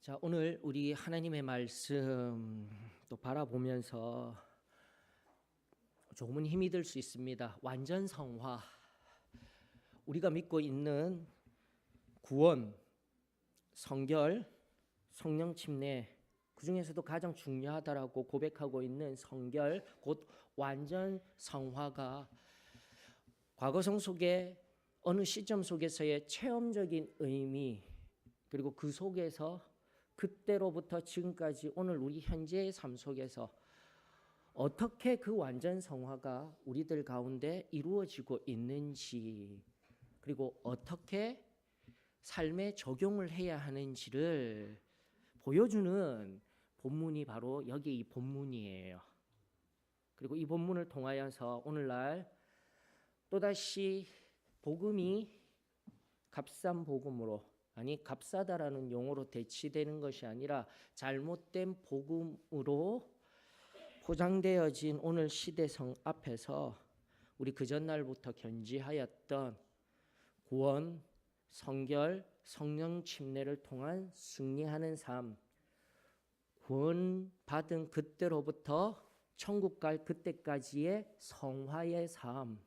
자, 오늘 우리 하나님의 말씀 또 바라보면서 조금은 힘이 들 수 있습니다. 완전 성화, 우리가 믿고 있는 구원, 성결, 성령 침례, 그 중에서도 가장 중요하다라고 고백하고 있는 성결, 곧 완전 성화가 과거성 속에 어느 시점 속에서의 체험적인 의미, 그리고 그 속에서 그때로부터 지금까지 오늘 우리 현재의 삶 속에서 어떻게 그 완전 성화가 우리들 가운데 이루어지고 있는지, 그리고 어떻게 삶에 적용을 해야 하는지를 보여주는 본문이 바로 여기 이 본문이에요. 그리고 이 본문을 통하여서 오늘날 또다시 복음이 값싼 복음으로, 아니 값싸다라는 용어로 대치되는 것이 아니라 잘못된 복음으로 포장되어진 오늘 시대성 앞에서 우리 그 전날부터 견지하였던 구원, 성결, 성령 침례를 통한 승리하는 삶, 구원 받은 그때로부터 천국 갈 그때까지의 성화의 삶,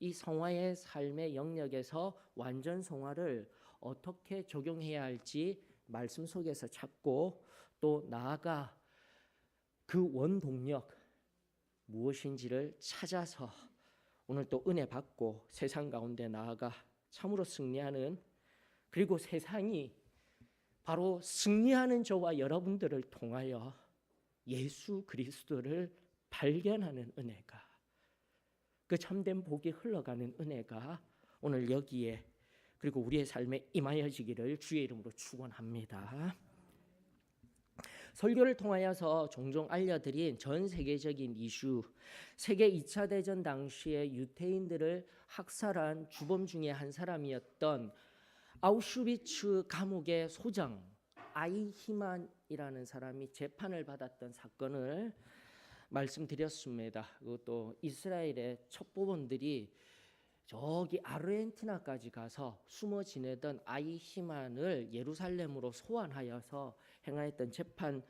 이 성화의 삶의 영역에서 완전 성화를 어떻게 적용해야 할지 말씀 속에서 찾고, 또 나아가 그 원동력 무엇인지를 찾아서 오늘 또 은혜 받고 세상 가운데 나아가 참으로 승리하는, 그리고 세상이 바로 승리하는 저와 여러분들을 통하여 예수 그리스도를 발견하는 은혜가, 그 참된 복이 흘러가는 은혜가 오늘 여기에 그리고 우리의 삶에 임하여지기를 주의 이름으로 축원합니다. 설교를 통하여서 종종 알려드린 전 세계적인 이슈, 세계 2차 대전 당시에 유태인들을 학살한 주범 중에 한 사람이었던 아우슈비츠 감옥의 소장 아이히만이라는 사람이 재판을 받았던 사건을 말씀드렸습니다. 그것도 이스라엘의 첩보원들이 저기 아르헨티나까지 가서 숨어 지내던 아이히만을 예루살렘으로 소환하여서 행하였던 재판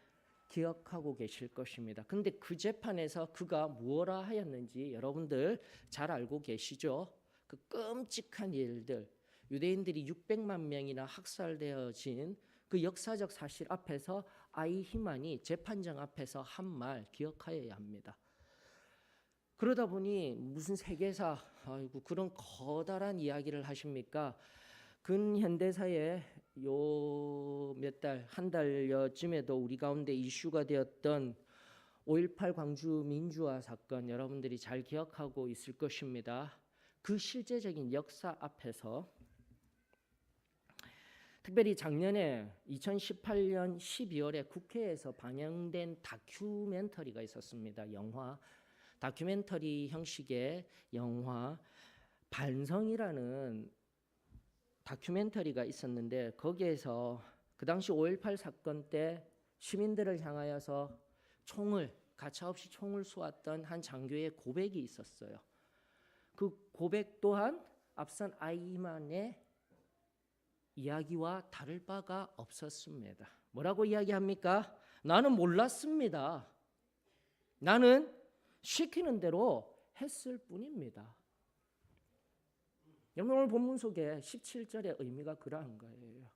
기억하고 계실 것입니다. 근데 그 재판에서 그가 무엇라 하였는지 여러분들 잘 알고 계시죠? 그 끔찍한 일들, 유대인들이 600만 명이나 학살되어진 그 역사적 사실 앞에서 아이히만이 재판장 앞에서 한 말 기억하여야 합니다. 그러다 보니 무슨 세계사, 아이고 그런 커다란 이야기를 하십니까? 근현대사에 요 몇 달, 한 달여쯤에도 우리 가운데 이슈가 되었던 5.18 광주 민주화 사건, 여러분들이 잘 기억하고 있을 것입니다. 그 실제적인 역사 앞에서 특별히 작년에 2018년 12월에 국회에서 방영된 다큐멘터리가 있었습니다. 영화, 다큐멘터리 형식의 영화 반성이라는 다큐멘터리가 있었는데, 거기에서 그 당시 5.18 사건 때 시민들을 향하여서 총을, 가차없이 총을 쏘았던 한 장교의 고백이 있었어요. 그 고백 또한 앞선 아이만의 이야기와 다를 바가 없었습니다. 뭐라고 이야기합니까? 나는 몰랐습니다. 나는 시키는 대로 했을 뿐입니다. 오늘 본문 속에 17절의 의미가 그러한 거예요.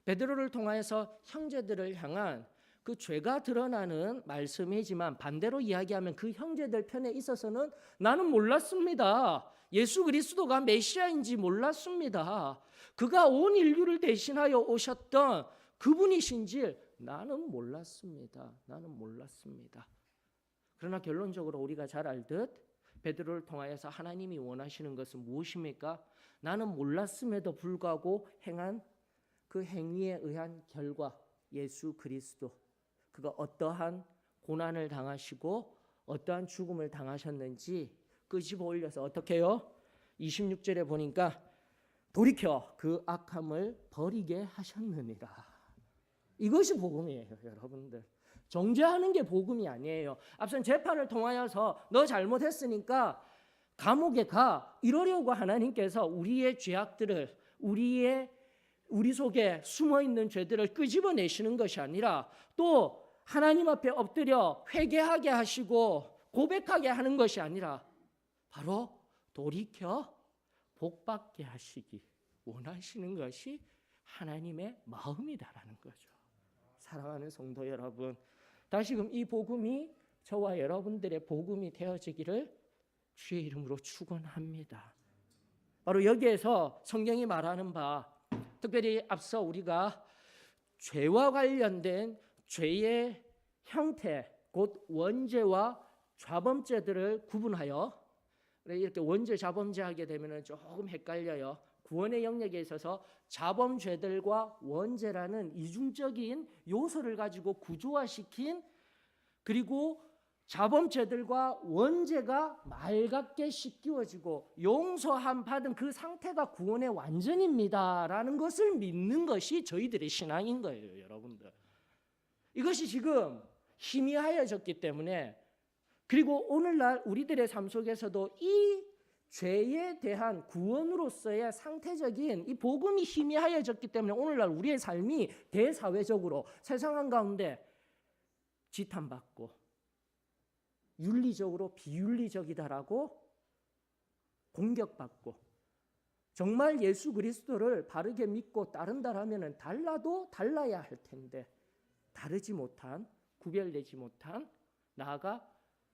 베드로를 통하여서 형제들을 향한 그 죄가 드러나는 말씀이지만, 반대로 이야기하면 그 형제들 편에 있어서는 나는 몰랐습니다. 예수 그리스도가 메시아인지 몰랐습니다. 그가 온 인류를 대신하여 오셨던 그분이신지 나는 몰랐습니다. 나는 몰랐습니다. 그러나 결론적으로 우리가 잘 알듯 베드로를 통하여서 하나님이 원하시는 것은 무엇입니까? 나는 몰랐음에도 불구하고 행한 그 행위에 의한 결과, 예수 그리스도, 그가 어떠한 고난을 당하시고 어떠한 죽음을 당하셨는지 끄집어 올려서 어떻게 해요? 26절에 보니까 돌이켜 그 악함을 버리게 하셨느니라. 이것이 복음이에요, 여러분들. 정죄하는 게 복음이 아니에요. 앞선 재판을 통하여서 너 잘못했으니까 감옥에 가, 이러려고 하나님께서 우리의 죄악들을, 우리의 우리 속에 숨어있는 죄들을 끄집어내시는 것이 아니라 또 하나님 앞에 엎드려 회개하게 하시고 고백하게 하는 것이 아니라 바로 돌이켜 복받게 하시기 원하시는 것이 하나님의 마음이다라는 거죠. 사랑하는 성도 여러분, 다시금 이 복음이 저와 여러분들의 복음이 되어지기를 주의 이름으로 축원합니다. 바로 여기에서 성경이 말하는 바, 특별히 앞서 우리가 죄와 관련된 죄의 형태, 곧 원죄와 좌범죄들을 구분하여, 이렇게 원죄 좌범죄 하게 되면 조금 헷갈려요. 구원의 영역에 있어서 자범죄들과 원죄라는 이중적인 요소를 가지고 구조화시킨, 그리고 자범죄들과 원죄가 맑게 씻기워지고 용서함 받은 그 상태가 구원의 완전입니다라는 것을 믿는 것이 저희들의 신앙인 거예요, 여러분들. 이것이 지금 희미하여졌기 때문에, 그리고 오늘날 우리들의 삶 속에서도 이 죄에 대한 구원으로서의 상태적인 이 복음이 희미하여졌기 때문에 오늘날 우리의 삶이 대사회적으로 세상 한가운데 지탄받고 윤리적으로 비윤리적이다라고 공격받고, 정말 예수 그리스도를 바르게 믿고 따른다라면 달라도 달라야 할 텐데 다르지 못한, 구별되지 못한, 나아가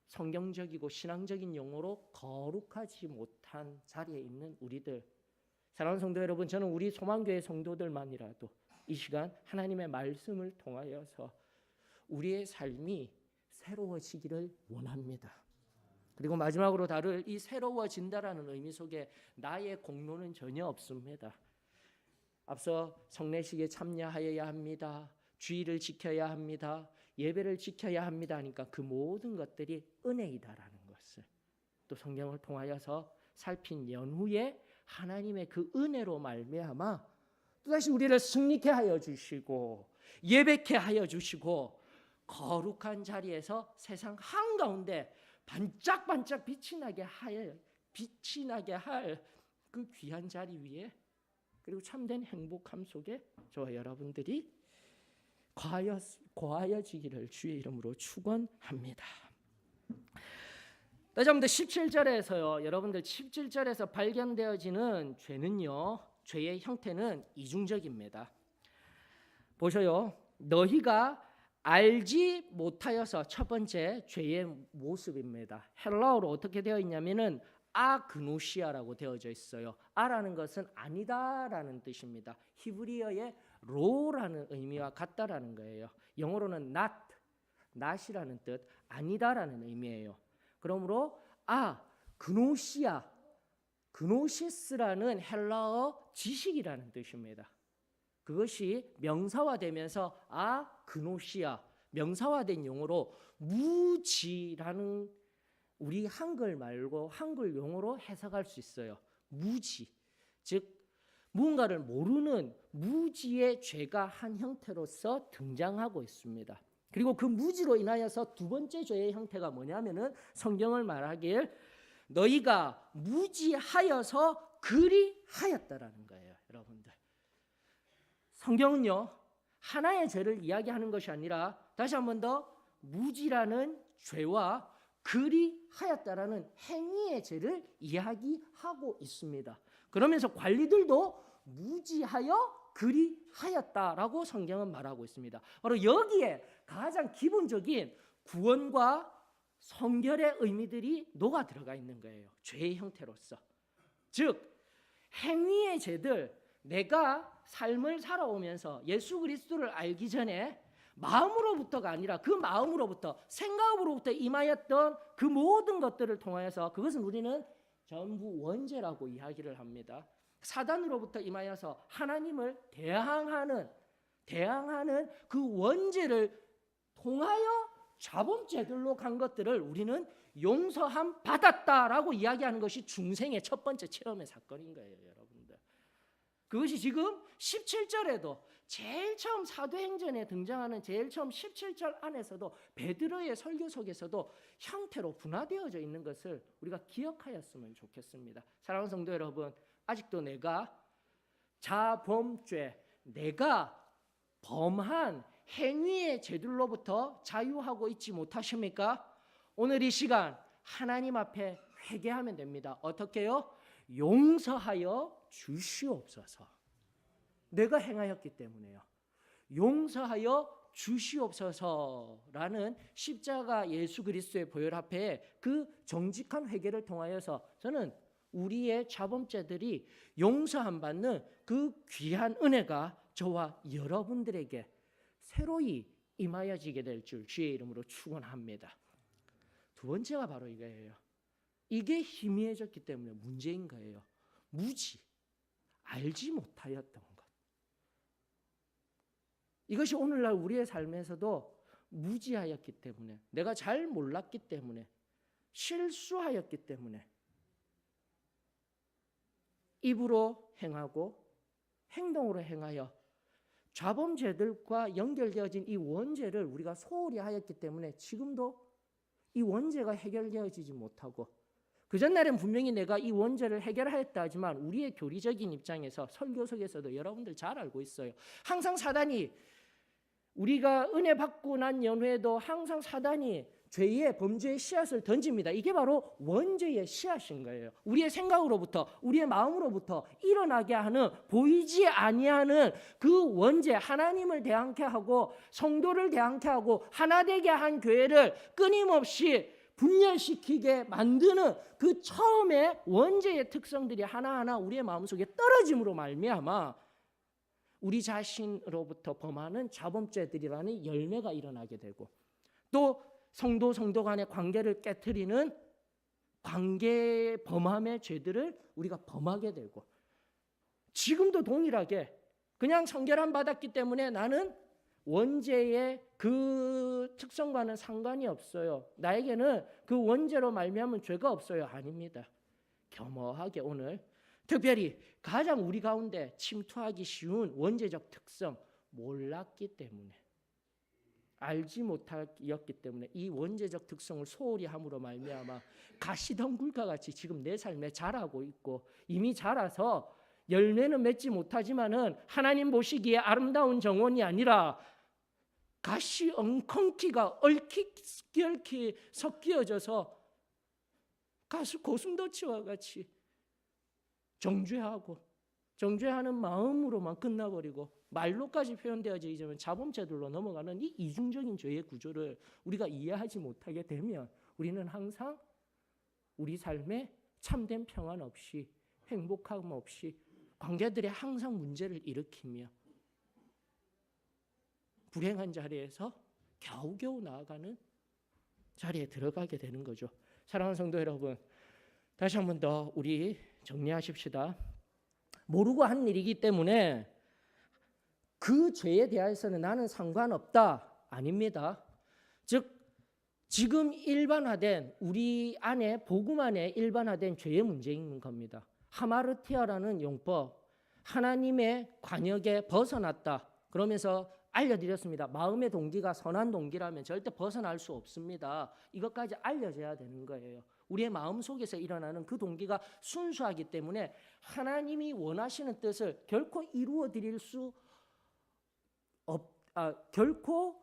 성경적이고 신앙적인 용어로 거룩하지 못한 자리에 있는 우리들, 사랑하는 성도 여러분, 저는 우리 소망교회 성도들만이라도 이 시간 하나님의 말씀을 통하여서 우리의 삶이 새로워지기를 원합니다. 그리고 마지막으로 다룰 이 새로워진다라는 의미 속에 나의 공로는 전혀 없습니다. 앞서 성례식에 참여하여야 합니다. 주의를 지켜야 합니다. 예배를 지켜야 합니다 하니까 그 모든 것들이 은혜이다라는 것을 또 성경을 통하여서 살핀 연후에 하나님의 그 은혜로 말미암아 또다시 우리를 승리케 하여 주시고 예배케 하여 주시고 거룩한 자리에서 세상 한가운데 반짝반짝 빛이 나게 할 그 귀한 자리 위에, 그리고 참된 행복함 속에 저와 여러분들이 거하여지기를 주의 이름으로 축원합니다. 다시 한번 17절에서요. 여러분들 17절에서 발견되어지는 죄는요. 죄의 형태는 이중적입니다. 보셔요. 너희가 알지 못하여서, 첫 번째 죄의 모습입니다. 헬라어로 어떻게 되어 있냐면은 아그노시아라고 되어져 있어요. 아라는 것은 아니다라는 뜻입니다. 히브리어의 로라는 의미와 같다라는 거예요. 영어로는 not이라는 뜻, 아니다라는 의미예요. 그러므로 그노시아, 그노시스라는 헬라어 지식이라는 뜻입니다. 그것이 명사화되면서 그노시아, 명사화된 용어로 무지라는, 우리 한글 말고 한글 용어로 해석할 수 있어요. 무지, 즉 무언가를 모르는 무지의 죄가 한 형태로서 등장하고 있습니다. 그리고 그 무지로 인하여서 두 번째 죄의 형태가 뭐냐면은 성경을 말하길 너희가 무지하여서 그리하였다라는 거예요, 여러분들. 성경은요, 하나의 죄를 이야기하는 것이 아니라 다시 한 번 더 무지라는 죄와 그리하였다라는 행위의 죄를 이야기하고 있습니다. 그러면서 관리들도 무지하여 그리하였다라고 성경은 말하고 있습니다. 바로 여기에 가장 기본적인 구원과 성결의 의미들이 녹아 들어가 있는 거예요. 죄의 형태로서. 즉 행위의 죄들, 내가 삶을 살아오면서 예수 그리스도를 알기 전에 마음으로부터가 아니라 그 마음으로부터, 생각으로부터 임하였던 그 모든 것들을 통하여서, 그것은 우리는 전부 원죄라고 이야기를 합니다. 사단으로부터 임하여서 하나님을 대항하는 그 원죄를 통하여 자범죄들로 간 것들을 우리는 용서함 받았다라고 이야기하는 것이 중생의 첫 번째 체험의 사건인 거예요, 여러분들. 그것이 지금 17절에도 제일 처음 사도행전에 등장하는 제일 처음 17절 안에서도 베드로의 설교 속에서도 형태로 분화되어져 있는 것을 우리가 기억하였으면 좋겠습니다. 사랑하는 성도 여러분, 아직도 내가 자범죄, 내가 범한 행위의 죄들로부터 자유하고 있지 못하십니까? 오늘 이 시간 하나님 앞에 회개하면 됩니다. 어떻게요? 용서하여 주시옵소서. 내가 행하였기 때문에요. 용서하여 주시옵소서라는 십자가 예수 그리스도의 보혈 앞에 그 정직한 회개를 통하여서 저는 우리의 자범죄들이 용서함 받는 그 귀한 은혜가 저와 여러분들에게 새로이 임하여지게 될 줄 주의 이름으로 축원합니다. 두 번째가 바로 이거예요. 이게 희미해졌기 때문에 문제인 거예요. 무지, 알지 못하였던 것. 이것이 오늘날 우리의 삶에서도 무지하였기 때문에, 내가 잘 몰랐기 때문에, 실수하였기 때문에 입으로 행하고 행동으로 행하여 자범죄들과 연결되어진 이 원죄를 우리가 소홀히 하였기 때문에 지금도 이 원죄가 해결되어지지 못하고, 그 전날엔 분명히 내가 이 원죄를 해결하였다 하지만 우리의 교리적인 입장에서 설교 속에서도 여러분들 잘 알고 있어요. 항상 사단이, 우리가 은혜 받고 난 연후에도 항상 사단이 죄의 범죄의 씨앗을 던집니다. 이게 바로 원죄의 씨앗인 거예요. 우리의 생각으로부터, 우리의 마음으로부터 일어나게 하는, 보이지 아니하는 그 원죄, 하나님을 대항케 하고 성도를 대항케 하고 하나 되게 한 교회를 끊임없이 분열시키게 만드는 그 처음에 원죄의 특성들이 하나하나 우리의 마음속에 떨어짐으로 말미암아 우리 자신으로부터 범하는 자범죄들이라는 열매가 일어나게 되고, 또 성도 간의 관계를 깨트리는 관계 범함의 죄들을 우리가 범하게 되고, 지금도 동일하게 그냥 성결함 받았기 때문에 나는 원죄의 그 특성과는 상관이 없어요. 나에게는 그 원죄로 말미암은 죄가 없어요. 아닙니다. 겸허하게 오늘 특별히 가장 우리 가운데 침투하기 쉬운 원죄적 특성, 몰랐기 때문에, 알지 못하였기 때문에 이 원죄적 특성을 소홀히 함으로 말미암아 가시덩굴과 같이 지금 내 삶에 자라고 있고, 이미 자라서 열매는 맺지 못하지만은 하나님 보시기에 아름다운 정원이 아니라 가시 엉겅퀴가 얽히 섞여져서 가수 고슴도치와 같이 정죄하는 마음으로만 끝나버리고 말로까지 표현되어져 있으면 자범죄들로 넘어가는 이 이중적인 죄의 구조를 우리가 이해하지 못하게 되면 우리는 항상 우리 삶에 참된 평안 없이, 행복함 없이 관계들에 항상 문제를 일으키며 불행한 자리에서 겨우겨우 나아가는 자리에 들어가게 되는 거죠. 사랑하는 성도 여러분, 다시 한 번 더 우리 정리하십시다. 모르고 한 일이기 때문에 그 죄에 대해서는 나는 상관없다. 아닙니다. 즉 지금 일반화된, 우리 안에 복음 안에 일반화된 죄의 문제인 겁니다. 하마르티아라는 용법, 하나님의 관역에 벗어났다. 그러면서 알려드렸습니다. 마음의 동기가 선한 동기라면 절대 벗어날 수 없습니다. 이것까지 알려져야 되는 거예요. 우리의 마음 속에서 일어나는 그 동기가 순수하기 때문에 하나님이 원하시는 뜻을 결코 이루어 드릴 수 결코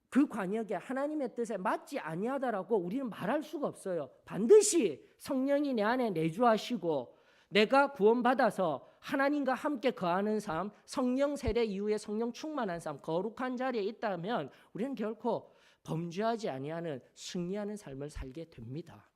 그 관역에 하나님의 뜻에 맞지 아니하다라고 우리는 말할 수가 없어요. 반드시 성령이 내 안에 내주하시고 내가 구원받아서 하나님과 함께 거하는 삶, 성령 세례 이후에 성령 충만한 삶, 거룩한 자리에 있다면 우리는 결코 범죄하지 아니하는 승리하는 삶을 살게 됩니다.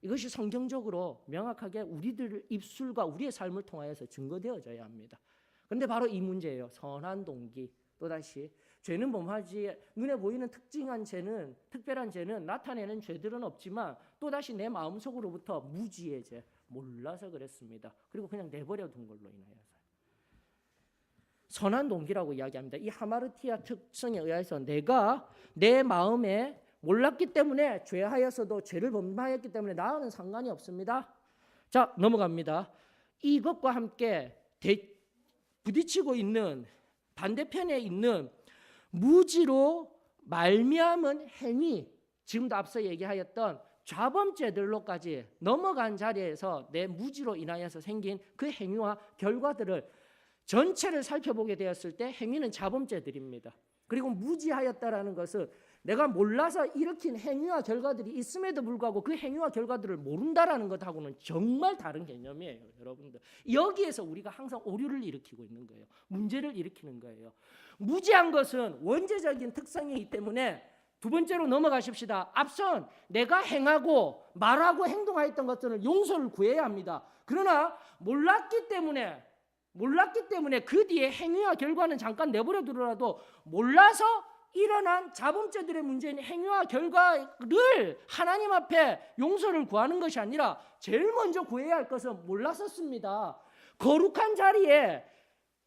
이것이 성경적으로 명확하게 우리들 입술과 우리의 삶을 통하여서 증거되어져야 합니다. 그런데 바로 이 문제예요. 선한 동기. 또다시 죄는 범하지, 눈에 보이는 특징한 죄는, 특별한 죄는, 나타내는 죄들은 없지만 또다시 내 마음속으로부터 무지의 죄, 몰라서 그랬습니다. 그리고 그냥 내버려 둔 걸로 인하여서 선한 동기라고 이야기합니다. 이 하마르티아 특성에 의해서 내가 내 마음에 몰랐기 때문에 죄하여서도 죄를 범하였기 때문에 나와는 상관이 없습니다. 자, 넘어갑니다. 이것과 함께 부딪히고 있는 반대편에 있는 무지로 말미암은 행위, 지금도 앞서 얘기하였던 좌범죄들로까지 넘어간 자리에서 내 무지로 인하여서 생긴 그 행위와 결과들을 전체를 살펴보게 되었을 때 행위는 자범죄들입니다. 그리고 무지하였다라는 것은 내가 몰라서 일으킨 행위와 결과들이 있음에도 불구하고 그 행위와 결과들을 모른다라는 것하고는 정말 다른 개념이에요, 여러분들. 여기에서 우리가 항상 오류를 일으키고 있는 거예요. 문제를 일으키는 거예요. 무지한 것은 원죄적인 특성이기 때문에 두 번째로 넘어가십시다. 앞선 내가 행하고 말하고 행동하였던 것들은 용서를 구해야 합니다. 그러나 몰랐기 때문에 그 뒤에 행위와 결과는 잠깐 내버려 두더라도 몰라서 일어난 자범죄들의 문제인 행위와 결과를 하나님 앞에 용서를 구하는 것이 아니라 제일 먼저 구해야 할 것은 몰랐었습니다. 거룩한 자리에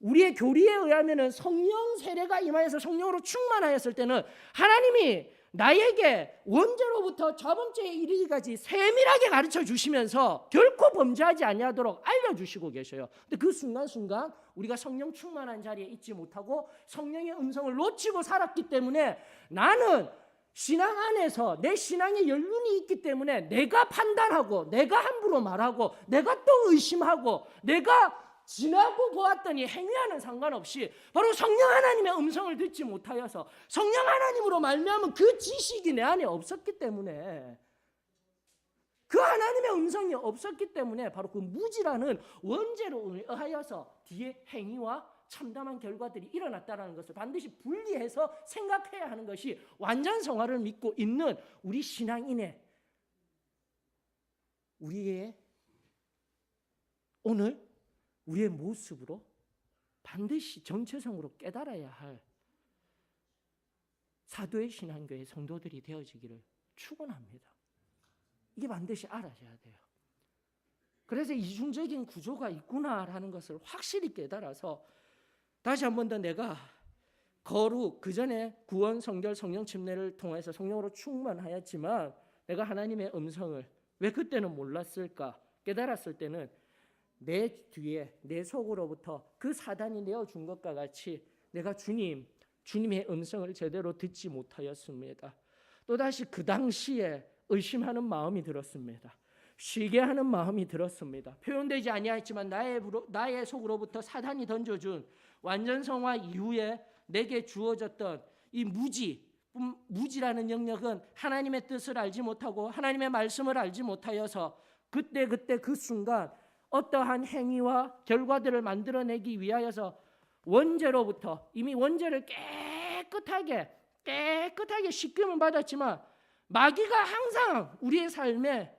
우리의 교리에 의하면 성령 세례가 임하여서 성령으로 충만하였을 때는 하나님이 나에게 원죄로부터 자범죄에 이르기까지 세밀하게 가르쳐 주시면서 결코 범죄하지 아니하도록 알려주시고 계셔요. 근데 그 순간순간 우리가 성령 충만한 자리에 있지 못하고 성령의 음성을 놓치고 살았기 때문에 나는 신앙 안에서 내 신앙의 연륜이 있기 때문에 내가 판단하고 내가 함부로 말하고 내가 또 의심하고 내가 지나고 보았더니 행위와는 상관없이 바로 성령 하나님의 음성을 듣지 못하여서 성령 하나님으로 말미암은 그 지식이 내 안에 없었기 때문에 그 하나님의 음성이 없었기 때문에 바로 그 무지라는 원죄로 의하여서 뒤에 행위와 참담한 결과들이 일어났다는 것을 반드시 분리해서 생각해야 하는 것이 완전 성화를 믿고 있는 우리 신앙인의 우리의 오늘 우리의 모습으로 반드시 정체성으로 깨달아야 할 사도의 신앙교회 성도들이 되어지기를 축원합니다. 이게 반드시 알아야 돼요. 그래서 이중적인 구조가 있구나라는 것을 확실히 깨달아서 다시 한 번 더 내가 거룩, 그 전에 구원, 성결, 성령 침례를 통해서 성령으로 충만하였지만 내가 하나님의 음성을 왜 그때는 몰랐을까? 깨달았을 때는 내 뒤에 내 속으로부터 그 사단이 내어준 것과 같이 내가 주님의 음성을 제대로 듣지 못하였습니다. 또다시 그 당시에 의심하는 마음이 들었습니다. 쉬게 하는 마음이 들었습니다. 표현되지 아니하였지만 나의 속으로부터 사단이 던져준 완전 성화 이후에 내게 주어졌던 이 무지라는 영역은 하나님의 뜻을 알지 못하고 하나님의 말씀을 알지 못하여서 그때 그 순간 어떠한 행위와 결과들을 만들어내기 위하여서 원죄로부터 이미 원죄를 깨끗하게 씻김을 받았지만 마귀가 항상 우리의 삶에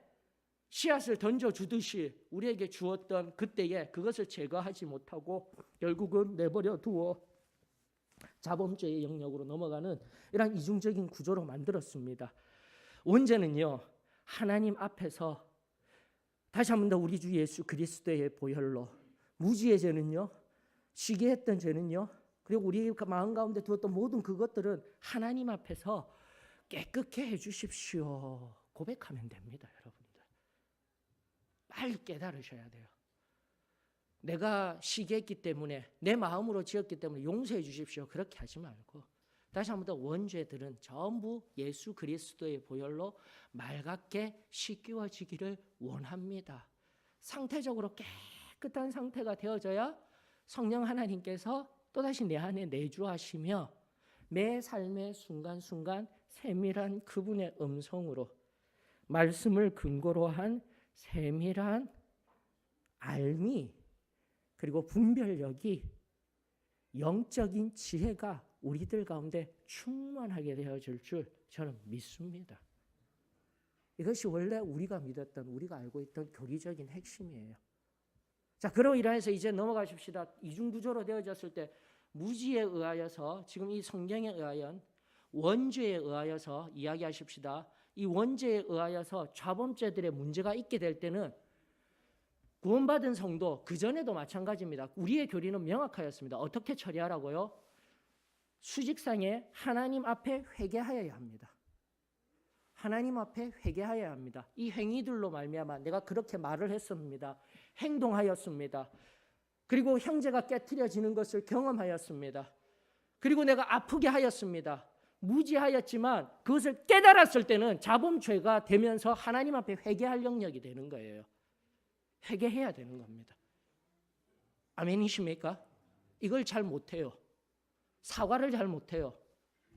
씨앗을 던져주듯이 우리에게 주었던 그때에 그것을 제거하지 못하고 결국은 내버려 두어 자범죄의 영역으로 넘어가는 이런 이중적인 구조로 만들었습니다. 원죄는요, 하나님 앞에서 다시 한 번 더 우리 주 예수 그리스도의 보혈로, 무지의 죄는요, 시기 했던 죄는요, 그리고 우리 마음 가운데 두었던 모든 그것들은 하나님 앞에서 깨끗게 해주십시오 고백하면 됩니다. 여러분들 빨리 깨달으셔야 돼요. 내가 시기했기 때문에 내 마음으로 지었기 때문에 용서해 주십시오 그렇게 하지 말고 다시 한 번 더 원죄들은 전부 예수 그리스도의 보혈로 맑게 씻겨지기를 원합니다. 상태적으로 깨끗한 상태가 되어져야 성령 하나님께서 또다시 내 안에 내주하시며 매 삶의 순간순간 세밀한 그분의 음성으로 말씀을 근거로 한 세밀한 알미 그리고 분별력이 영적인 지혜가 우리들 가운데 충만하게 되어질 줄 저는 믿습니다. 이것이 원래 우리가 믿었던 우리가 알고 있던 교리적인 핵심이에요. 자, 그로 인해서 이제 넘어가십시다. 이중구조로 되어졌을 때 무지에 의하여서 지금 이 성경에 의하여 원죄에 의하여서 이야기하십시다. 이 원죄에 의하여서 자범죄들의 문제가 있게 될 때는 구원받은 성도 그전에도 마찬가지입니다. 우리의 교리는 명확하였습니다. 어떻게 처리하라고요? 수직상에 하나님 앞에 회개하여야 합니다. 하나님 앞에 회개하여야 합니다. 이 행위들로 말미암아 내가 그렇게 말을 했습니다. 행동하였습니다. 그리고 형제가 깨트려지는 것을 경험하였습니다. 그리고 내가 아프게 하였습니다. 무지하였지만 그것을 깨달았을 때는 자범죄가 되면서 하나님 앞에 회개할 영역이 되는 거예요. 회개해야 되는 겁니다. 아멘이십니까? 이걸 잘 못해요. 사과를 잘 못해요.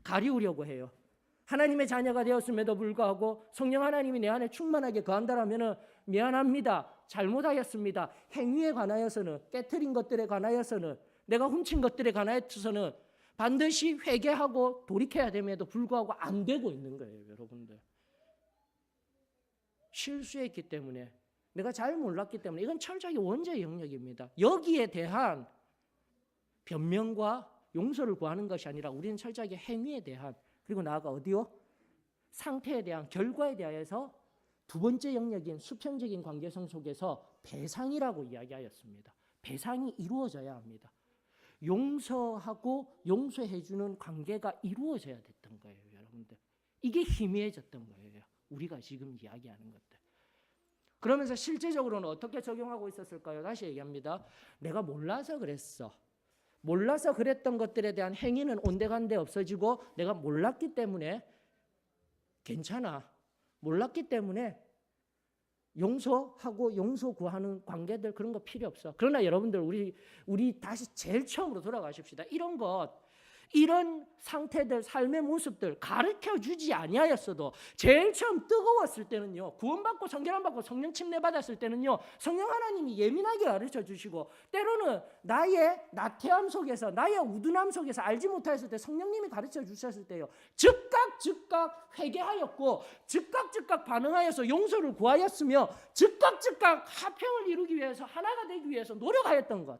가리우려고 해요. 하나님의 자녀가 되었음에도 불구하고 성령 하나님이 내 안에 충만하게 거한다라면 미안합니다. 잘못하였습니다. 행위에 관하여서는, 깨트린 것들에 관하여서는, 내가 훔친 것들에 관하여서는 반드시 회개하고 돌이켜야 됨에도 불구하고 안 되고 있는 거예요, 여러분들. 실수했기 때문에, 내가 잘 몰랐기 때문에, 이건 철저하게 원죄의 영역입니다. 여기에 대한 변명과 용서를 구하는 것이 아니라 우리는 철저하게 행위에 대한, 그리고 나아가 어디요? 상태에 대한, 결과에 대하여서 두 번째 영역인 수평적인 관계성 속에서 배상이라고 이야기하였습니다. 배상이 이루어져야 합니다. 용서하고 용서해주는 관계가 이루어져야 됐던 거예요, 여러분들. 이게 희미해졌던 거예요, 우리가 지금 이야기하는 것들. 그러면서 실제적으로는 어떻게 적용하고 있었을까요? 다시 얘기합니다. 내가 몰라서 그랬어. 몰라서 그랬던 것들에 대한 행위는 온데간데 없어지고, 내가 몰랐기 때문에 괜찮아. 몰랐기 때문에 용서하고 용서 구하는 관계들, 그런 거 필요 없어. 그러나 여러분들, 우리 다시 제일 처음으로 돌아가십시다. 이런 상태들, 삶의 모습들 가르쳐 주지 아니하였어도 제일 처음 뜨거웠을 때는요, 구원받고 성결함 받고 성령 침례 받았을 때는요, 성령 하나님이 예민하게 가르쳐 주시고, 때로는 나의 나태함 속에서, 나의 우둔함 속에서 알지 못하였을 때 성령님이 가르쳐 주셨을 때요, 즉각 회개하였고, 즉각 반응하여서 용서를 구하였으며, 즉각 화평을 이루기 위해서, 하나가 되기 위해서 노력하였던 것.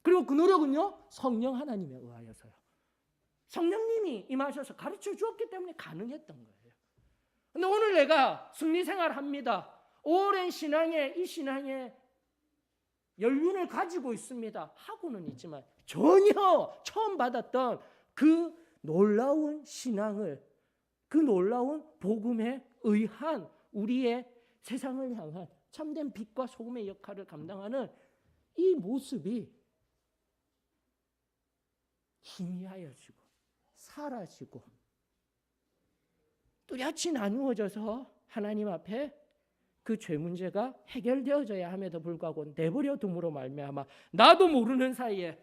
그리고 그 노력은요, 성령 하나님에 의하여서요. 성령님이 임하셔서 가르쳐 주었기 때문에 가능했던 거예요. 근데 오늘 내가 승리생활 합니다. 오랜 이 신앙의 연륜을 가지고 있습니다. 하고는 있지만 전혀 처음 받았던 그 놀라운 신앙을, 그 놀라운 복음에 의한 우리의 세상을 향한 참된 빛과 소금의 역할을 감당하는 이 모습이 희미하여지고 사라지고 뚜렷이 나누어져서 하나님 앞에 그 죄 문제가 해결되어져야 함에도 불구하고 내버려 둠으로 말미암아 나도 모르는 사이에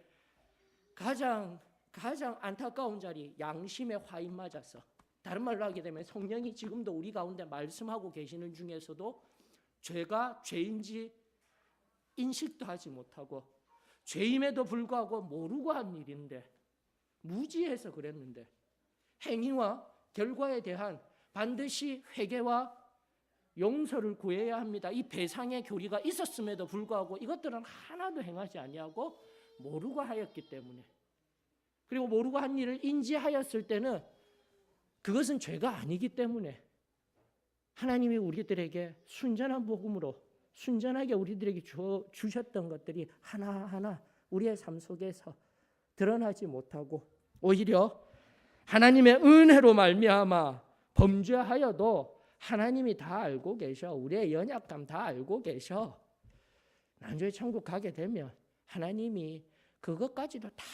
가장 안타까운 자리, 양심의 화인 맞아서, 다른 말로 하게 되면 성령이 지금도 우리 가운데 말씀하고 계시는 중에서도 죄가 죄인지 인식도 하지 못하고, 죄임에도 불구하고 모르고 한 일인데, 무지해서 그랬는데, 행위와 결과에 대한 반드시 회개와 용서를 구해야 합니다. 이 배상의 교리가 있었음에도 불구하고 이것들은 하나도 행하지 아니하고 모르고 하였기 때문에, 그리고 모르고 한 일을 인지하였을 때는 그것은 죄가 아니기 때문에 하나님이 우리들에게 순전한 복음으로 순전하게 우리들에게 주셨던 것들이 하나하나 우리의 삶 속에서 드러나지 못하고, 오히려 하나님의 은혜로 말미암아 범죄하여도 하나님이 다 알고 계셔. 우리의 연약감 다 알고 계셔. 나중에 천국 가게 되면 하나님이 그것까지도 다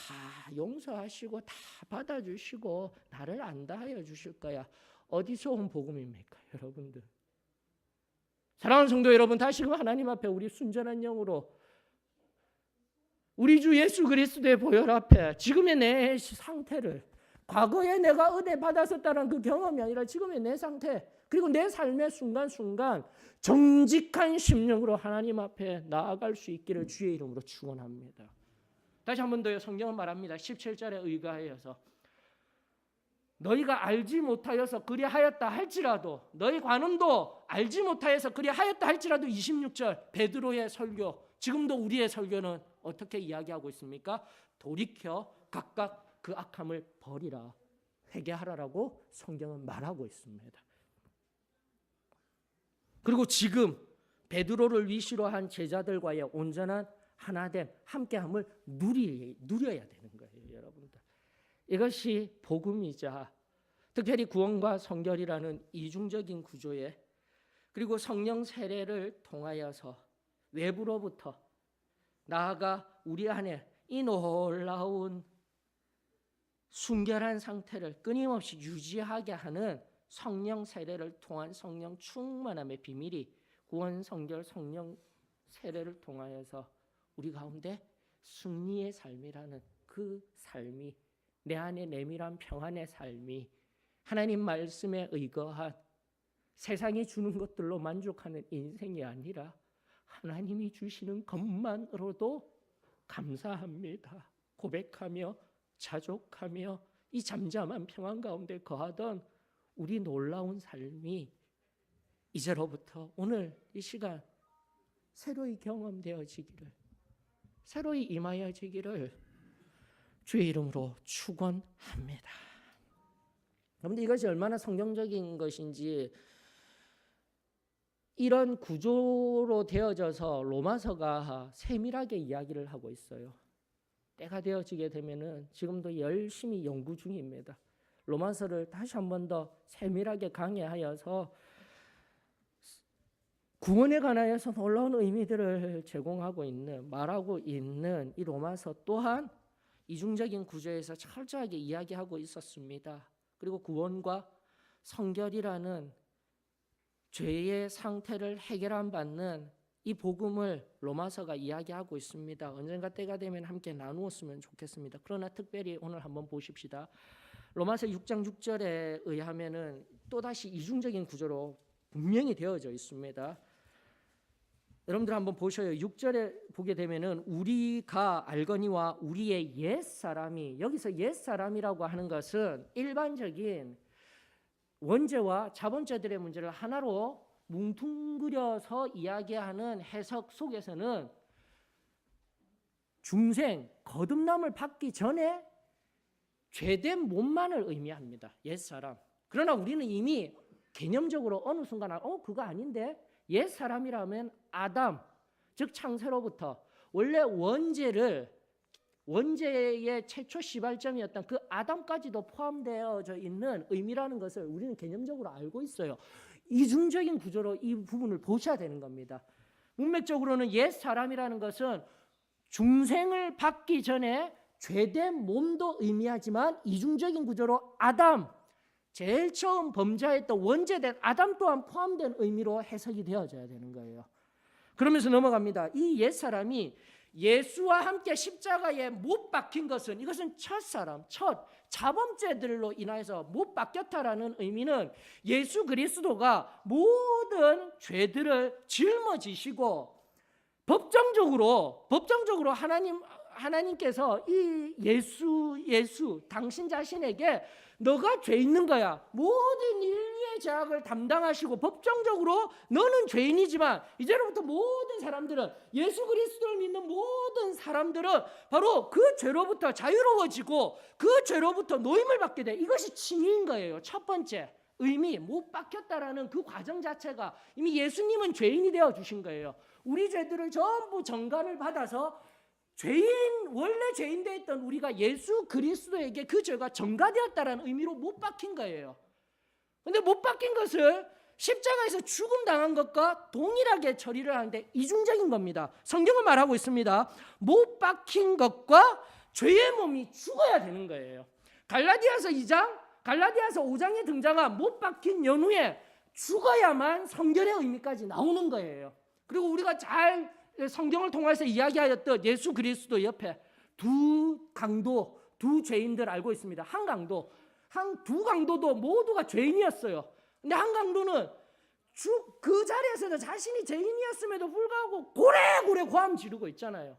용서하시고 다 받아주시고 나를 안다 하여 주실 거야. 어디서 온 복음입니까, 여러분들? 사랑하는 성도 여러분, 다시금 하나님 앞에 우리 순전한 영으로 우리 주 예수 그리스도의 보혈 앞에 지금의 내 상태를, 과거에 내가 은혜 받았었다는 그 경험이 아니라 지금의 내 상태, 그리고 내 삶의 순간순간 정직한 심령으로 하나님 앞에 나아갈 수 있기를 주의 이름으로 축원합니다. 다시 한 번 더 성경은 말합니다. 17절에 의거하여서 너희가 알지 못하여서 그리하였다 할지라도, 너희 관음도 알지 못하여서 그리하였다 할지라도, 26절 베드로의 설교, 지금도 우리의 설교는 어떻게 이야기하고 있습니까? 돌이켜 각각 그 악함을 버리라, 회개하라라고 성경은 말하고 있습니다. 그리고 지금 베드로를 위시로 한 제자들과의 온전한 하나됨, 함께함을 누려야 되는 거예요, 여러분들. 이것이 복음이자 특별히 구원과 성결이라는 이중적인 구조에, 그리고 성령 세례를 통하여서 외부로부터 나아가 우리 안에 이 놀라운 순결한 상태를 끊임없이 유지하게 하는 성령 세례를 통한 성령 충만함의 비밀이 구원, 성결, 성령 세례를 통하여서 우리 가운데 승리의 삶이라는 그 삶이, 내 안에 내밀한 평안의 삶이 하나님 말씀에 의거한 세상이 주는 것들로 만족하는 인생이 아니라 하나님이 주시는 것만으로도 감사합니다 고백하며 자족하며 이 잠잠한 평안 가운데 거하던 우리 놀라운 삶이 이제로부터 오늘 이 시간 새로이 경험되어지기를, 새로이 임하여지기를 주의 이름으로 축원합니다. 그런데 이것이 얼마나 성경적인 것인지, 이런 구조로 되어져서 로마서가 세밀하게 이야기를 하고 있어요. 때가 되어지게 되면은 지금도 열심히 연구 중입니다. 로마서를 다시 한 번 더 세밀하게 강해하여서 구원에 관하여서 놀라운 의미들을 제공하고 있는, 말하고 있는 이 로마서 또한 이중적인 구조에서 철저하게 이야기하고 있었습니다. 그리고 구원과 성결이라는 죄의 상태를 해결함 받는 이 복음을 로마서가 이야기하고 있습니다. 언젠가 때가 되면 함께 나누었으면 좋겠습니다. 그러나 특별히 오늘 한번 보십시다. 로마서 6장 6절에 의하면은 또다시 이중적인 구조로 분명히 되어져 있습니다. 여러분들 한번 보셔요. 6절에 보게 되면은 우리가 알거니와 우리의 옛사람이, 여기서 옛사람이라고 하는 것은 일반적인 원죄와 자본죄들의 문제를 하나로 뭉뚱그려서 이야기하는 해석 속에서는 중생, 거듭남을 받기 전에 죄된 몸만을 의미합니다. 옛사람. 그러나 우리는 이미 개념적으로 어느 순간 그거 아닌데, 옛사람이라면 아담, 즉 창세로부터 원래 원죄의 최초 시발점이었던 그 아담까지도 포함되어져 있는 의미라는 것을 우리는 개념적으로 알고 있어요. 이중적인 구조로 이 부분을 보셔야 되는 겁니다. 문맥적으로는 옛사람이라는 것은 중생을 받기 전에 죄된 몸도 의미하지만 이중적인 구조로 아담, 제일 처음 범죄했던 원죄된 아담 또한 포함된 의미로 해석이 되어져야 되는 거예요. 그러면서 넘어갑니다. 이 옛사람이 예수와 함께 십자가에 못 박힌 것은, 이것은 첫사람, 첫 자범죄들로 인하여서 못 박혔다라는 의미는 예수 그리스도가 모든 죄들을 짊어지시고 법정적으로 하나님께서 이 예수 당신 자신에게 너가 죄 있는 거야, 모든 인류의 죄악을 담당하시고 법정적으로 너는 죄인이지만 이제로부터 모든 사람들은, 예수 그리스도를 믿는 모든 사람들은 바로 그 죄로부터 자유로워지고 그 죄로부터 노임을 받게 돼. 이것이 칭의인 거예요. 첫 번째 의미, 못 박혔다라는 그 과정 자체가 이미 예수님은 죄인이 되어 주신 거예요. 우리 죄들을 전부 정관을 받아서 원래 죄인 되었던 우리가 예수 그리스도에게 그 죄가 전가되었다라는 의미로 못 박힌 거예요. 그런데 못 박힌 것을 십자가에서 죽음 당한 것과 동일하게 처리를 하는데 이중적인 겁니다. 성경은 말하고 있습니다. 못 박힌 것과 죄의 몸이 죽어야 되는 거예요. 갈라디아서 5장에 등장한 못 박힌 연후에 죽어야만 성결의 의미까지 나오는 거예요. 그리고 우리가 잘 성경을 통해서 이야기하였던 예수 그리스도 옆에 두 죄인들 알고 있습니다. 두 강도도 모두가 죄인이었어요. 근데 한 강도는 그 자리에서도 자신이 죄인이었음에도 불구하고 고래고래 고함 지르고 있잖아요.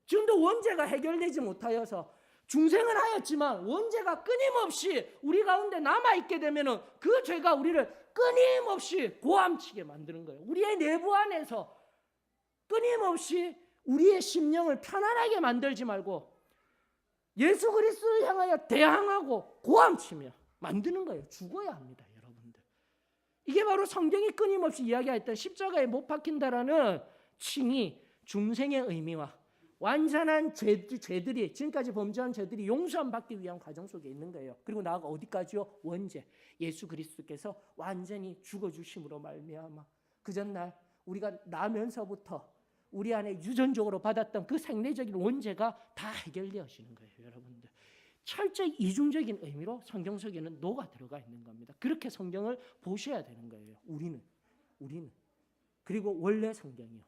지금도 원죄가 해결되지 못하여서 중생은 하였지만 원죄가 끊임없이 우리 가운데 남아있게 되면 그 죄가 우리를 끊임없이 고함치게 만드는 거예요. 우리의 내부 안에서 끊임없이 우리의 심령을 편안하게 만들지 말고 예수 그리스도를 향하여 대항하고 고함치며 만드는 거예요. 죽어야 합니다, 여러분들. 이게 바로 성경이 끊임없이 이야기했던 십자가에 못 박힌다라는 칭의, 중생의 의미와 완전한 죄들이, 지금까지 범죄한 죄들이 용서함 받기 위한 과정 속에 있는 거예요. 그리고 나아가 어디까지요? 원죄. 예수 그리스도께서 완전히 죽어주심으로 말미암아 그 전날 우리가 나면서부터 우리 안에 유전적으로 받았던 그 생리적인 원죄가 다 해결되어지는 거예요, 여러분들. 철저히 이중적인 의미로 성경 속에는 녹아 들어가 있는 겁니다. 그렇게 성경을 보셔야 되는 거예요. 우리는. 그리고 원래 성경이요.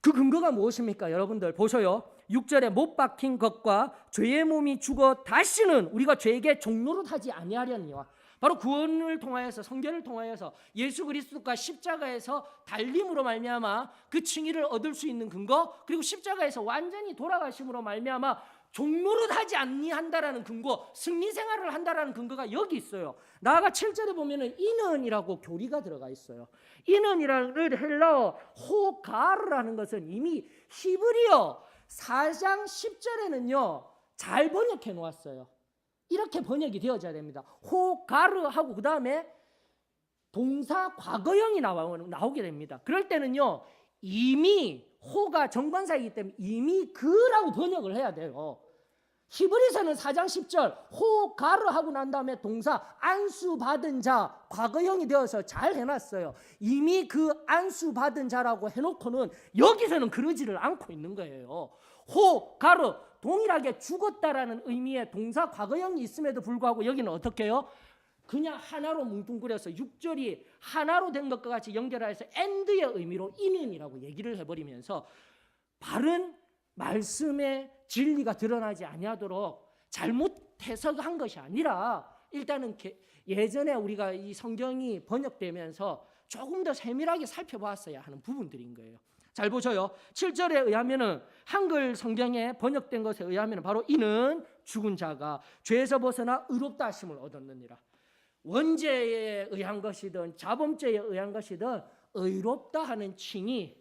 그 근거가 무엇입니까? 여러분들 보셔요. 6절에 못 박힌 것과 죄의 몸이 죽어 다시는 우리가 죄에게 종노릇 하지 아니하려니와. 바로 구원을 통하여서, 성결을 통하여서 예수 그리스도가 십자가에서 달림으로 말미암아 그 칭의를 얻을 수 있는 근거, 그리고 십자가에서 완전히 돌아가심으로 말미암아 종노릇 하지 아니한다라는 근거, 승리 생활을 한다라는 근거가 여기 있어요. 나아가 7절에 보면은 이는이라고 교리가 들어가 있어요. 이는이라는 헬라어 호가르라는 것은 이미 히브리어 4장 10절에는요 잘 번역해 놓았어요. 이렇게 번역이 되어져야 됩니다. 호가르하고 그 다음에 동사 과거형이 나오게 됩니다. 그럴 때는요 이미, 호가 정관사이기 때문에 이미 그라고 번역을 해야 돼요. 히브리서는 4장 10절 호가르 하고 난 다음에 동사 안수받은 자 과거형이 되어서 잘 해놨어요. 이미 그 안수받은 자라고 해놓고는 여기서는 그러지를 않고 있는 거예요. 호가르, 동일하게 죽었다라는 의미의 동사 과거형이 있음에도 불구하고 여기는 어떻게 해요? 그냥 하나로 뭉뚱그려서 6절이 하나로 된 것과 같이 연결해서 end의 의미로 이는이라고 얘기를 해버리면서 바른 말씀의 진리가 드러나지 아니하도록 잘못 해석한 것이 아니라 일단은 예전에 우리가 이 성경이 번역되면서 조금 더 세밀하게 살펴보았어야 하는 부분들인 거예요. 잘 보셔요. 7절에 의하면은 한글 성경에 번역된 것에 의하면 바로 이는 죽은 자가 죄에서 벗어나 의롭다 하심을 얻었느니라. 원죄에 의한 것이든 자범죄에 의한 것이든 의롭다 하는 칭이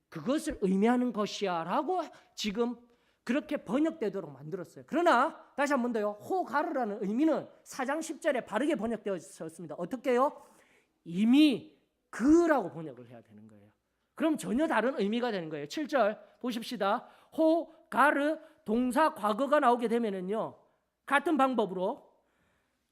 그것을 의미하는 것이야 라고 지금 그렇게 번역되도록 만들었어요. 그러나 다시 한 번 더요. 호가르라는 의미는 4장 10절에 바르게 번역되었습니다. 어떻게 해요? 이미 그라고 번역을 해야 되는 거예요. 그럼 전혀 다른 의미가 되는 거예요. 7절 보십시다. 호가르 동사 과거가 나오게 되면은요 같은 방법으로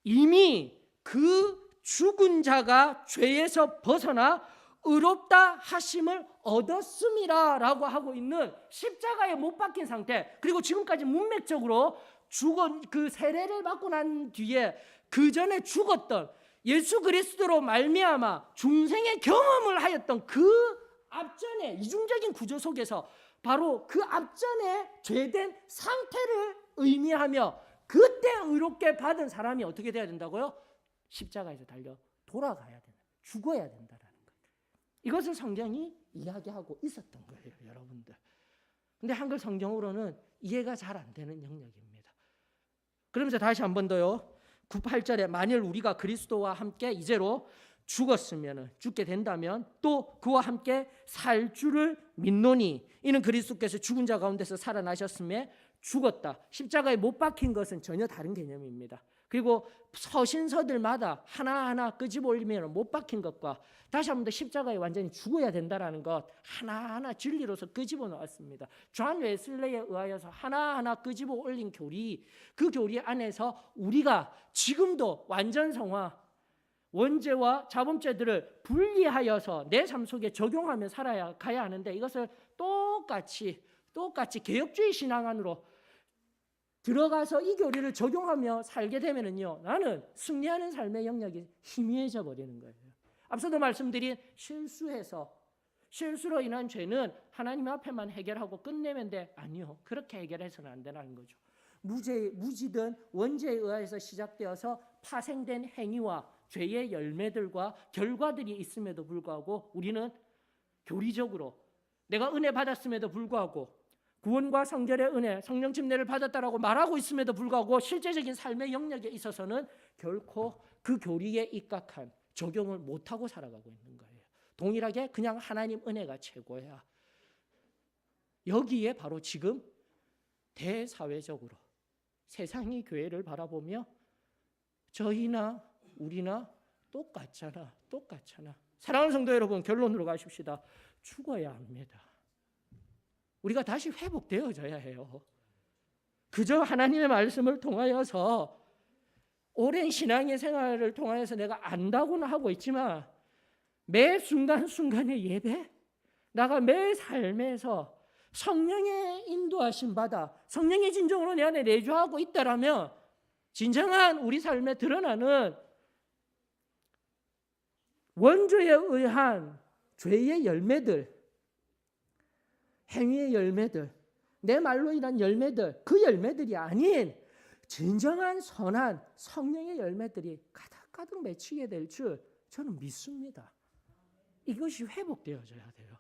이미 그 죽은 자가 죄에서 벗어나 의롭다 하심을 얻었음이라 라고 하고 있는 십자가에 못 박힌 상태, 그리고 지금까지 문맥적으로 죽은 그 세례를 받고 난 뒤에 그 전에 죽었던 예수 그리스도로 말미암아 중생의 경험을 하였던 그 앞전에 이중적인 구조 속에서 바로 그 앞전에 죄된 상태를 의미하며 그때 의롭게 받은 사람이 어떻게 돼야 된다고요? 십자가에서 달려 돌아가야 된다. 죽어야 된다라는 거예요. 이것을 성경이 이야기하고 있었던 거예요, 여러분들. 근데 한글 성경으로는 이해가 잘 안 되는 영역입니다. 그러면서 다시 한 번 더요. 8절에 만일 우리가 그리스도와 함께 이제로 죽게 된다면 또 그와 함께 살 줄을 믿노니 이는 그리스도께서 죽은 자 가운데서 살아나셨음에 죽었다. 십자가에 못 박힌 것은 전혀 다른 개념입니다. 그리고 서신서들마다 하나하나 끄집어 올리면 못 박힌 것과 다시 한번 더 십자가에 완전히 죽어야 된다라는 것 하나하나 진리로서 끄집어 놓았습니다. 존 웨슬레이에 의하여서 하나하나 끄집어 올린 교리, 그 교리 안에서 우리가 지금도 완전성화, 원죄와 자범죄들을 분리하여서 내 삶 속에 적용하며 가야 하는데 이것을 똑같이 개혁주의 신앙 안으로 들어가서 이 교리를 적용하며 살게 되면은요, 나는 승리하는 삶의 영역이 희미해져 버리는 거예요. 앞서도 말씀드린 실수로 인한 죄는 하나님 앞에만 해결하고 끝내면 돼. 아니요, 그렇게 해결해서는 안 되는 거죠. 무지든 원죄에 의해서 시작되어서 파생된 행위와 죄의 열매들과 결과들이 있음에도 불구하고 우리는 교리적으로 내가 은혜 받았음에도 불구하고 구원과 성결의 은혜, 성령 침례를 받았다라고 말하고 있음에도 불구하고 실제적인 삶의 영역에 있어서는 결코 그 교리에 입각한 적용을 못하고 살아가고 있는 거예요. 동일하게 그냥 하나님 은혜가 최고야. 여기에 바로 지금 대사회적으로 세상이 교회를 바라보며 저희나 우리나 똑같잖아. 사랑하는 성도 여러분, 결론으로 가십시다. 죽어야 합니다. 우리가 다시 회복되어져야 해요. 그저 하나님의 말씀을 통하여서 오랜 신앙의 생활을 통하여서 내가 안다고는 하고 있지만 매 순간순간의 예배, 나가 매 삶에서 성령의 인도하심 받아 성령의 진정으로 내 안에 내주하고 있다라면 진정한 우리 삶에 드러나는 원죄에 의한 죄의 열매들, 행위의 열매들, 내 말로 인한 열매들, 그 열매들이 아닌 진정한 선한 성령의 열매들이 가득가득 맺히게 될 줄 저는 믿습니다. 이것이 회복되어져야 돼요.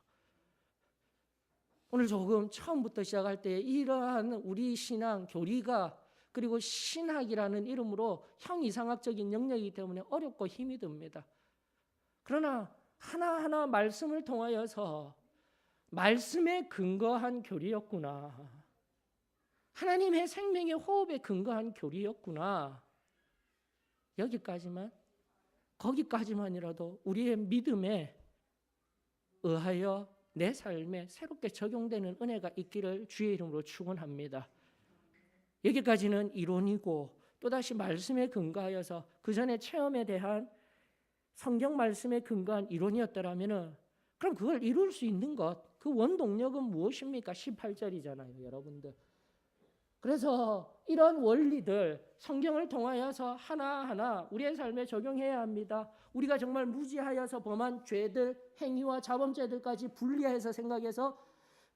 오늘 조금 처음부터 시작할 때 이러한 우리 신앙, 교리가 그리고 신학이라는 이름으로 형이상학적인 영역이기 때문에 어렵고 힘이 듭니다. 그러나 하나하나 말씀을 통하여서 말씀에 근거한 교리였구나. 하나님의 생명의 호흡에 근거한 교리였구나. 여기까지만, 거기까지만이라도 우리의 믿음에 의하여 내 삶에 새롭게 적용되는 은혜가 있기를 주의 이름으로 축원합니다. 여기까지는 이론이고 또다시 말씀에 근거하여서 그 전에 체험에 대한 성경 말씀에 근거한 이론이었더라면 그럼 그걸 이룰 수 있는 것, 그 원동력은 무엇입니까? 18절이잖아요, 여러분들. 그래서 이런 원리들 성경을 통하여서 하나하나 우리의 삶에 적용해야 합니다. 우리가 정말 무지하여서 범한 죄들, 행위와 자범죄들까지 분리해서 생각해서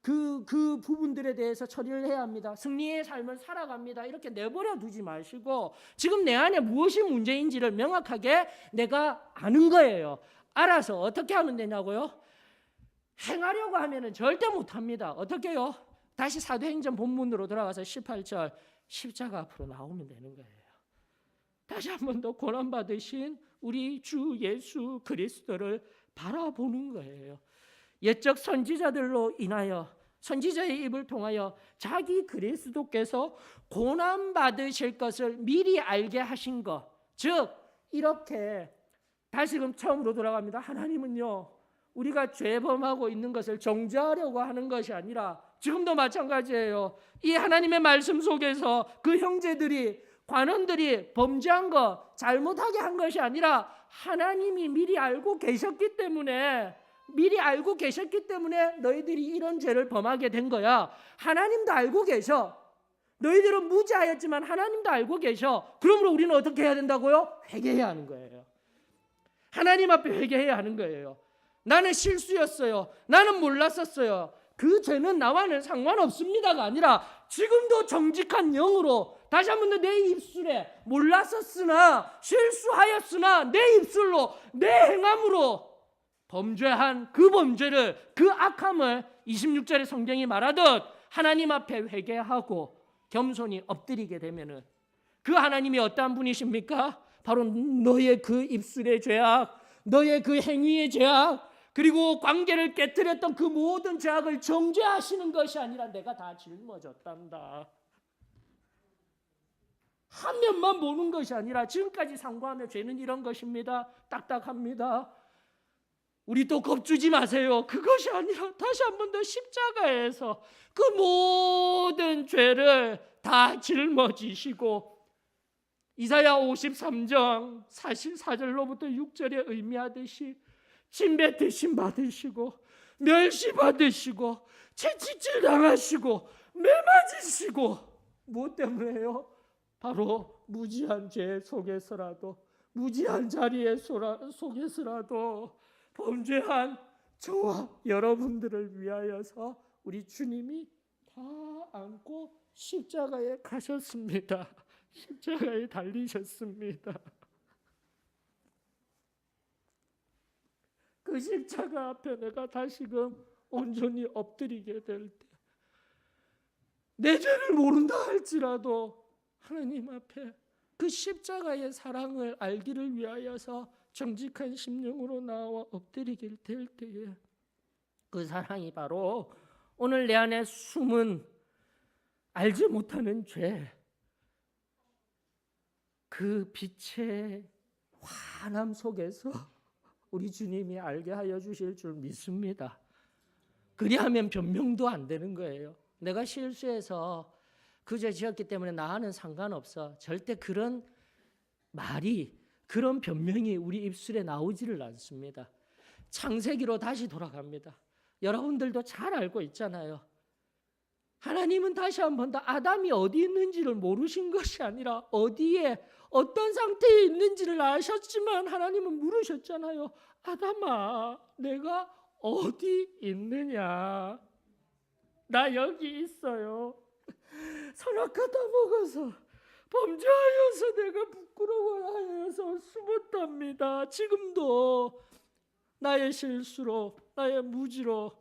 그 부분들에 대해서 처리를 해야 합니다. 승리의 삶을 살아갑니다. 이렇게 내버려 두지 마시고 지금 내 안에 무엇이 문제인지를 명확하게 내가 아는 거예요. 알아서 어떻게 하면 되냐고요? 행하려고 하면은 절대 못합니다. 어떻게요? 다시 사도행전 본문으로 돌아가서 18절 십자가 앞으로 나오면 되는 거예요. 다시 한 번 더 고난받으신 우리 주 예수 그리스도를 바라보는 거예요. 옛적 선지자들로 인하여 선지자의 입을 통하여 자기 그리스도께서 고난받으실 것을 미리 알게 하신 것, 즉 이렇게 다시금 처음으로 돌아갑니다. 하나님은요 우리가 죄범하고 있는 것을 정죄하려고 하는 것이 아니라 지금도 마찬가지예요. 이 하나님의 말씀 속에서 그 형제들이 관원들이 범죄한 거 잘못하게 한 것이 아니라 하나님이 미리 알고 계셨기 때문에 너희들이 이런 죄를 범하게 된 거야. 하나님도 알고 계셔. 너희들은 무지하였지만 하나님도 알고 계셔. 그러므로 우리는 어떻게 해야 된다고요? 회개해야 하는 거예요. 하나님 앞에 회개해야 하는 거예요. 나는 실수였어요. 나는 몰랐었어요. 그 죄는 나와는 상관없습니다가 아니라 지금도 정직한 영으로 다시 한 번 더 내 입술에 몰랐었으나 실수하였으나 내 입술로 내 행함으로 범죄한 그 범죄를 그 악함을 26절의 성경이 말하듯 하나님 앞에 회개하고 겸손히 엎드리게 되면은 그 하나님이 어떠한 분이십니까? 바로 너의 그 입술의 죄악, 너의 그 행위의 죄악, 그리고 관계를 깨뜨렸던 그 모든 죄악을 정죄하시는 것이 아니라 내가 다 짊어졌단다. 한 면만 보는 것이 아니라 지금까지 상고하며 죄는 이런 것입니다. 딱딱합니다. 우리 또 겁주지 마세요. 그것이 아니라 다시 한 번 더 십자가에서 그 모든 죄를 다 짊어지시고 이사야 53장 44절로부터 6절에 의미하듯이 침뱉으심 받으시고 멸시받으시고 채찍질 당하시고 매맞으시고 무엇 때문에요? 바로 무지한 죄 속에서라도 무지한 자리에 속에서라도 범죄한 저와 여러분들을 위하여서 우리 주님이 다 안고 십자가에 가셨습니다. 십자가에 달리셨습니다. 그 십자가 앞에 내가 다시금 온전히 엎드리게 될 때 내 죄를 모른다 할지라도 하나님 앞에 그 십자가의 사랑을 알기를 위하여서 정직한 심령으로 나와 엎드리게 될 때에 그 사랑이 바로 오늘 내 안에 숨은 알지 못하는 죄, 그 빛의 환함 속에서 우리 주님이 알게 하여 주실 줄 믿습니다. 그리하면 변명도 안 되는 거예요. 내가 실수해서 그 죄 지었기 때문에 나와는 상관없어. 절대 그런 말이, 그런 변명이 우리 입술에 나오지를 않습니다. 창세기로 다시 돌아갑니다. 여러분들도 잘 알고 있잖아요. 하나님은 다시 한 번 더 아담이 어디 있는지를 모르신 것이 아니라 어디에 어떤 상태에 있는지를 아셨지만 하나님은 물으셨잖아요. 아담아, 내가 어디 있느냐? 나 여기 있어요. 선악하다 먹어서 범죄하여서 내가 부끄러워하여서 숨었답니다. 지금도 나의 실수로 나의 무지로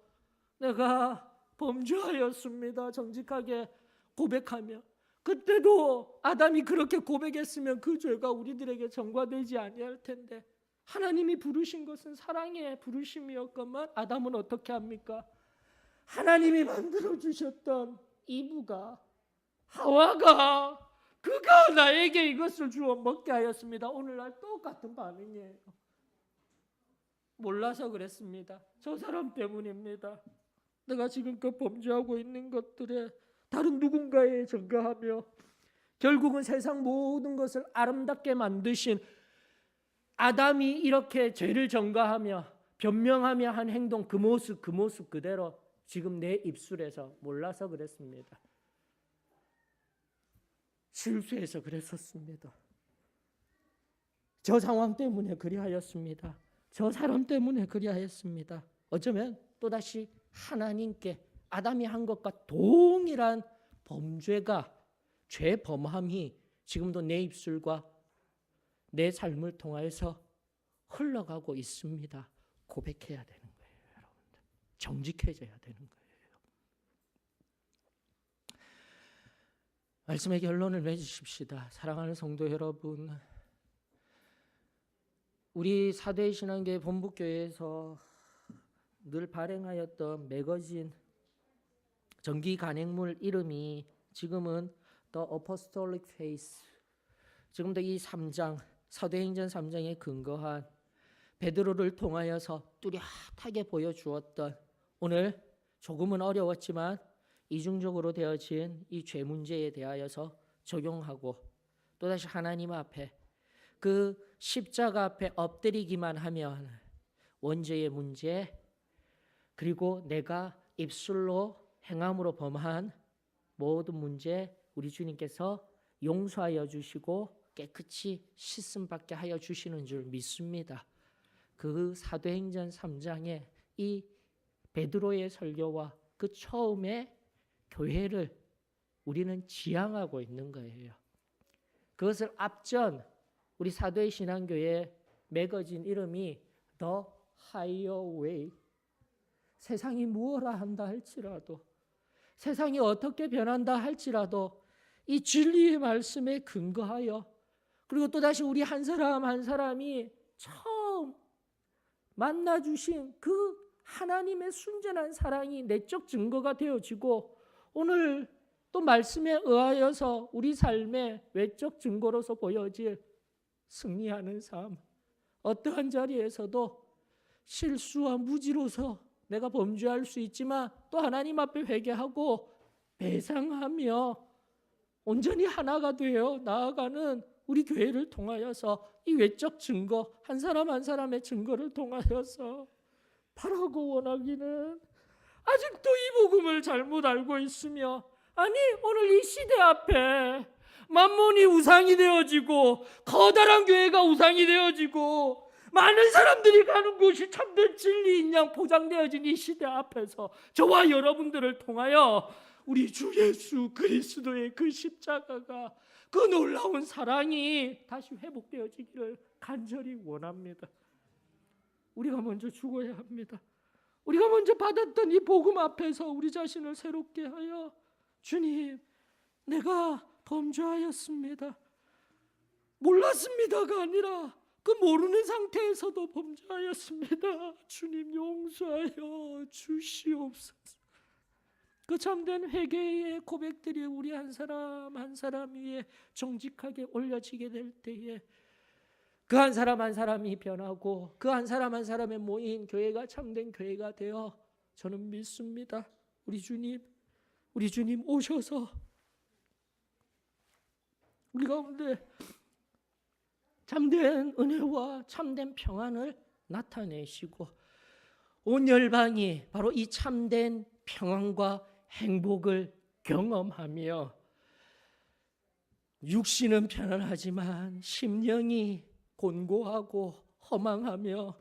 내가 범죄하였습니다. 정직하게 고백하며 그때도 아담이 그렇게 고백했으면 그 죄가 우리들에게 전가되지 아니할 텐데 하나님이 부르신 것은 사랑의 부르심이었건만 아담은 어떻게 합니까? 하나님이 만들어 주셨던 이브가 하와가 그가 나에게 이것을 주어 먹게 하였습니다. 오늘날 똑같은 반응이에요. 몰라서 그랬습니다. 저 사람 때문입니다. 내가 지금껏 범죄하고 있는 것들에 다른 누군가에 전가하며 결국은 세상 모든 것을 아름답게 만드신 아담이 이렇게 죄를 전가하며 변명하며 한 행동 그 모습 그대로 지금 내 입술에서 몰라서 그랬습니다. 실수해서 그랬었습니다. 저 상황 때문에 그리하였습니다. 저 사람 때문에 그리하였습니다. 어쩌면 또다시 하나님께 아담이 한 것과 동일한 범죄가 죄범함이 지금도 내 입술과 내 삶을 통하여서 흘러가고 있습니다. 고백해야 되는 거예요, 여러분들. 정직해져야 되는 거예요. 말씀의 결론을 맺으십시다. 사랑하는 성도 여러분, 우리 사도의 신앙교회 본부교회에서 늘 발행하였던 매거진 정기 간행물 이름이 지금은 The Apostolic Faith, 지금도 이 3장 사도행전 3장에 근거한 베드로를 통하여서 뚜렷하게 보여주었던, 오늘 조금은 어려웠지만 이중적으로 되어진 이 죄 문제에 대하여서 적용하고 또다시 하나님 앞에 그 십자가 앞에 엎드리기만 하면 원죄의 문제, 그리고 내가 입술로 행함으로 범한 모든 문제 우리 주님께서 용서하여 주시고 깨끗이 씻음 받게 하여 주시는 줄 믿습니다. 그 사도행전 3장의 이 베드로의 설교와 그 처음에 교회를 우리는 지향하고 있는 거예요. 그것을 앞전 우리 사도의 신앙교회 매거진 이름이 The Higher Way, 세상이 무엇라 한다 할지라도, 세상이 어떻게 변한다 할지라도 이 진리의 말씀에 근거하여, 그리고 또다시 우리 한 사람 한 사람이 처음 만나주신 그 하나님의 순전한 사랑이 내적 증거가 되어지고, 오늘 또 말씀에 의하여서 우리 삶의 외적 증거로서 보여질 승리하는 삶, 어떠한 자리에서도 실수와 무지로서 내가 범죄할 수 있지만 또 하나님 앞에 회개하고 배상하며 온전히 하나가 되어 나아가는 우리 교회를 통하여서 이 외적 증거, 한 사람 한 사람의 증거를 통하여서 바라고 원하기는, 아직도 이 복음을 잘못 알고 있으며, 아니 오늘 이 시대 앞에 만몬이 우상이 되어지고 커다란 교회가 우상이 되어지고 많은 사람들이 가는 곳이 참된 진리인 양 포장되어진 이 시대 앞에서 저와 여러분들을 통하여 우리 주 예수 그리스도의 그 십자가가, 그 놀라운 사랑이 다시 회복되어지기를 간절히 원합니다. 우리가 먼저 죽어야 합니다. 우리가 먼저 받았던 이 복음 앞에서 우리 자신을 새롭게 하여, 주님, 내가 범죄하였습니다. 몰랐습니다가 아니라 그 모르는 상태에서도 범죄하였습니다. 주님 용서하여 주시옵소서. 그 참된 회개의 고백들이 우리 한 사람 한 사람 위에 정직하게 올려지게 될 때에 그 한 사람 한 사람이 변하고 그 한 사람 한 사람의 모인 교회가 참된 교회가 되어, 저는 믿습니다. 우리 주님 오셔서 우리 가운데 참된 은혜와 참된 평안을 나타내시고 온 열방이 바로 이 참된 평안과 행복을 경험하며, 육신은 편안하지만 심령이 곤고하고 허망하며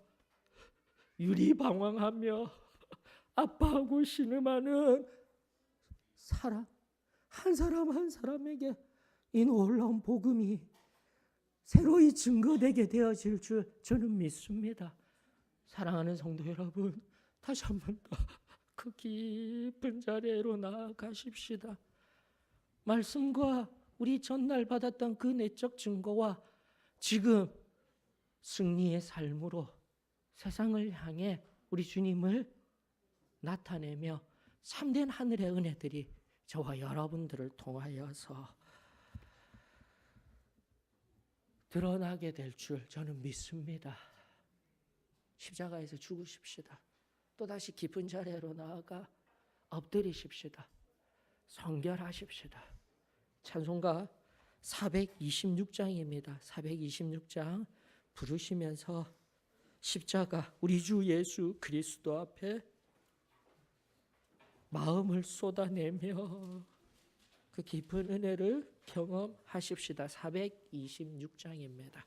유리방황하며 아파하고 신음하는 사랑, 한 사람 한 사람에게 이 놀라운 복음이 새로이 증거되게 되어질 줄 저는 믿습니다. 사랑하는 성도 여러분, 다시 한 번 더 그 깊은 자리로 나아가십시다. 말씀과 우리 전날 받았던 그 내적 증거와 지금 승리의 삶으로 세상을 향해 우리 주님을 나타내며 참된 하늘의 은혜들이 저와 여러분들을 통하여서 드러나게 될 줄 저는 믿습니다. 십자가에서 죽으십시다. 또다시 깊은 자리로 나아가 엎드리십시다. 성결하십시다. 찬송가 426장입니다. 426장 부르시면서 십자가 우리 주 예수 그리스도 앞에 마음을 쏟아내며 그 깊은 은혜를 경험하십시다. 426장입니다.